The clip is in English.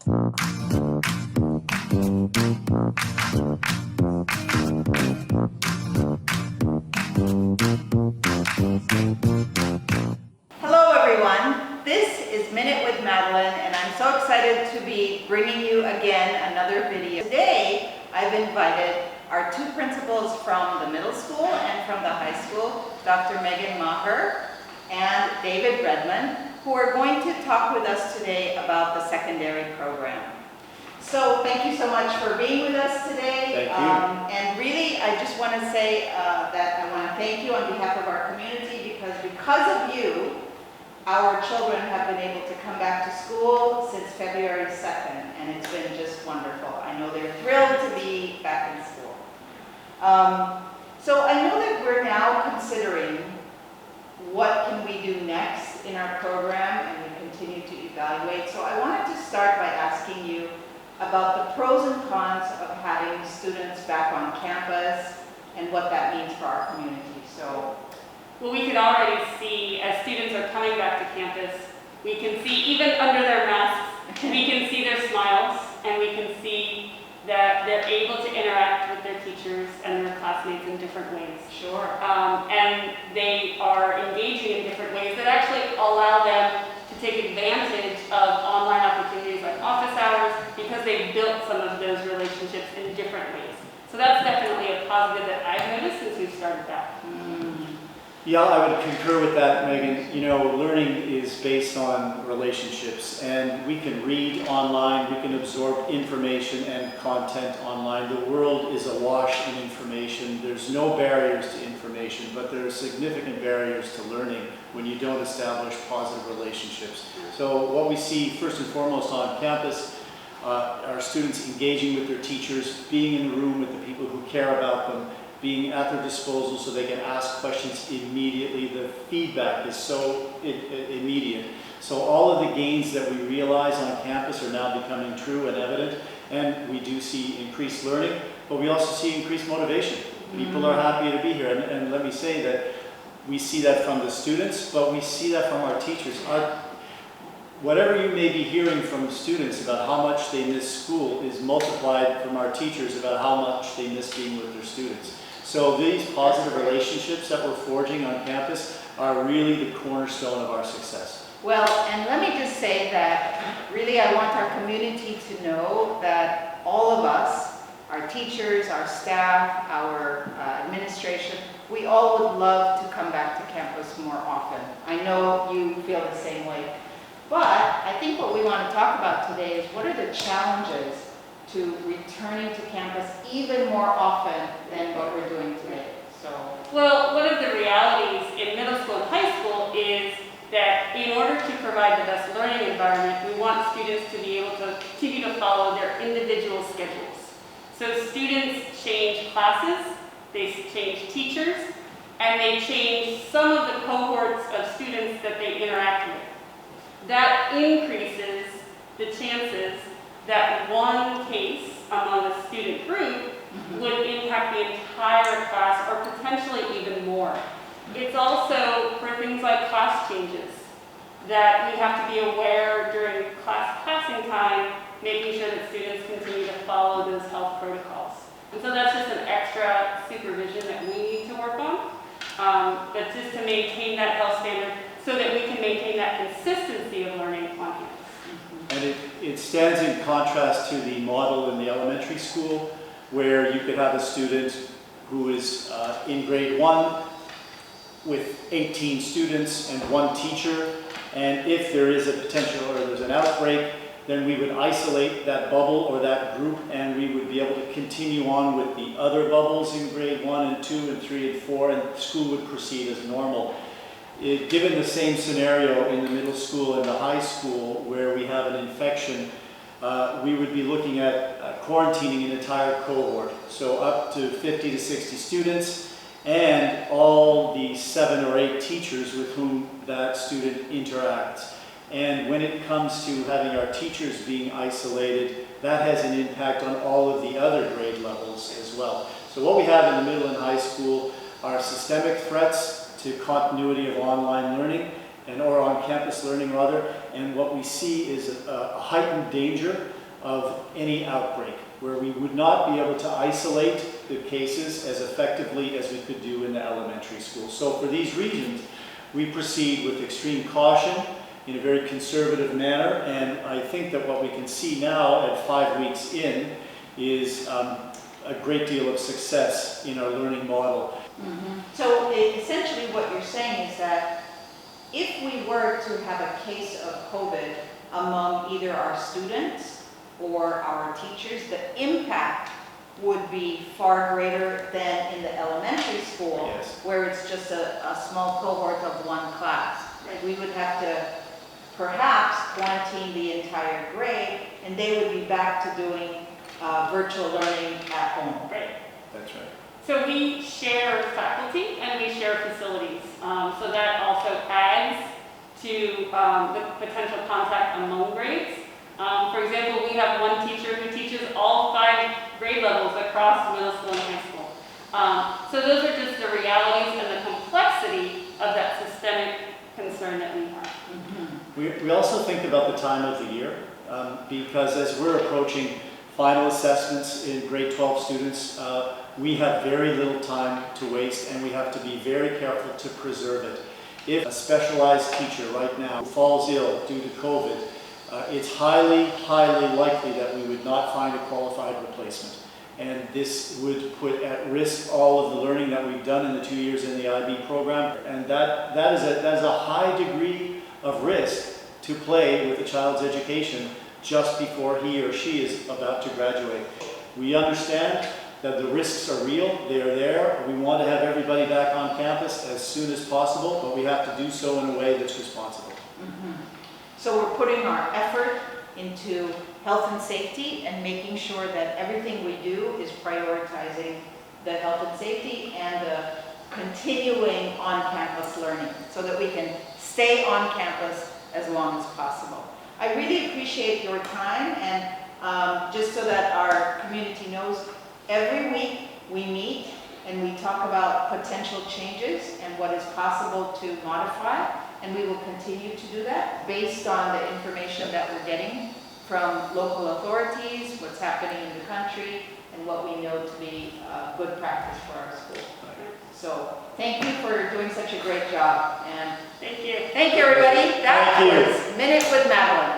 Hello everyone, this is Minute with Madeline and I'm so excited to be bringing you again another video. Today I've invited our two principals from the middle school and from the high school, Dr. Maher and David Redmond, who are going to talk with us today about the secondary program. So thank you so much for being with us today. Thank you. And really, I just want to say that I want to thank you on behalf of our community because of you, our children have been able to come back to school since February 2nd, and it's been just wonderful. I know they're thrilled to be back in school. So I know that we're now considering what can we do next in our program, and we continue to evaluate. So I wanted to start by asking you about the pros and cons of having students back on campus and what that means for our community. So, well, we can already see as students are coming back to campus, we can see even under their masks, we can see their smiles, and we can see that they're able to interact with their teachers and their classmates in different ways. sure. And they are engaging in different ways that actually allow them to take advantage of online opportunities like office hours because they've built some of those relationships in different ways. So that's definitely a positive that I've noticed since we've started back. Yeah, I would concur with that, Megan. You know, learning is based on relationships, and we can read online, we can absorb information and content online. The world is awash in information. There's no barriers to information, but there are significant barriers to learning when you don't establish positive relationships. So what we see first and foremost on campus, our students engaging with their teachers, being in the room with the people who care about them, being at their disposal so they can ask questions immediately. The feedback is so immediate. So all of the gains that we realize on campus are now becoming true and evident, and we do see increased learning, but we also see increased motivation. People are happy to be here, and let me say that we see that from the students, but we see that from our teachers. Whatever you may be hearing from students about how much they miss school is multiplied from our teachers about how much they miss being with their students. So these positive relationships that we're forging on campus are really the cornerstone of our success. Well, and let me just say that really I want our community to know that all of us, our teachers, our staff, our administration, we all would love to come back to campus more often. I know you feel the same way. But I think what we want to talk about today is what are the challenges to returning to campus even more often than what we're doing today. So, well, one of the realities in middle school and high school is that in order to provide the best learning environment, we want students to be able to continue to follow their individual schedules. So students change classes, they change teachers, and they change some of the cohorts of students that they interact with. That increases the chances that one case among a student group would impact the entire class or potentially even more. It's also for things like class changes that we have to be aware during class passing time, making sure that students continue to follow those health protocols. And so that's just an extra supervision that we need to work on, but just to maintain that health standard so that we can maintain that consistency of learning on campus. And it stands in contrast to the model in the elementary school where you could have a student who is in grade 1 with 18 students and one teacher, and if there is a potential or there's an outbreak, then we would isolate that bubble or that group and we would be able to continue on with the other bubbles in grade 1 and 2 and 3 and 4, and school would proceed as normal. Given the same scenario in the middle school and the high school where we have an infection, we would be looking at quarantining an entire cohort, so up to 50 to 60 students and all the 7 or 8 teachers with whom that student interacts. And when it comes to having our teachers being isolated, that has an impact on all of the other grade levels as well. So what we have in the middle and high school are systemic threats to continuity of online learning or on-campus learning rather, and what we see is a heightened danger of any outbreak, where we would not be able to isolate the cases as effectively as we could do in the elementary school. So for these reasons, we proceed with extreme caution in a very conservative manner, and I think that what we can see now at 5 weeks in is a great deal of success in our learning model. So essentially what you're saying is that if we were to have a case of COVID among either our students or our teachers, the impact would be far greater than in the elementary school, Yes. where it's just a small cohort of one class. We would have to perhaps quarantine the entire grade, and they would be back to doing virtual learning at home. Right. That's right. So we share faculty and we share facilities. So that also adds to the potential contact among grades. For example, we have one teacher who teaches all 5 grade levels across middle school and high school. So those are just the realities and the complexity of that systemic concern that we have. We also think about the time of the year, because as we're approaching final assessments in grade 12 students, we have very little time to waste, and we have to be very careful to preserve it. If a specialized teacher right now falls ill due to COVID, it's highly, highly likely that we would not find a qualified replacement. And this would put at risk all of the learning that we've done in the 2 years in the IB program. And that is a high degree of risk to play with a child's education just before he or she is about to graduate. We understand that the risks are real, they are there. We want to have everybody back on campus as soon as possible, but we have to do so in a way that's responsible. So we're putting our effort into health and safety and making sure that everything we do is prioritizing the health and safety and the continuing on-campus learning so that we can stay on campus as long as possible. I really appreciate your time, and just so that our community knows, every week we meet and we talk about potential changes and what is possible to modify, and we will continue to do that based on the information that we're getting from local authorities, what's happening in the country, and what we know to be good practice for our school. So thank you for doing such a great job, and Thank you. thank you, everybody. That Thank you. was Minute with Madeline.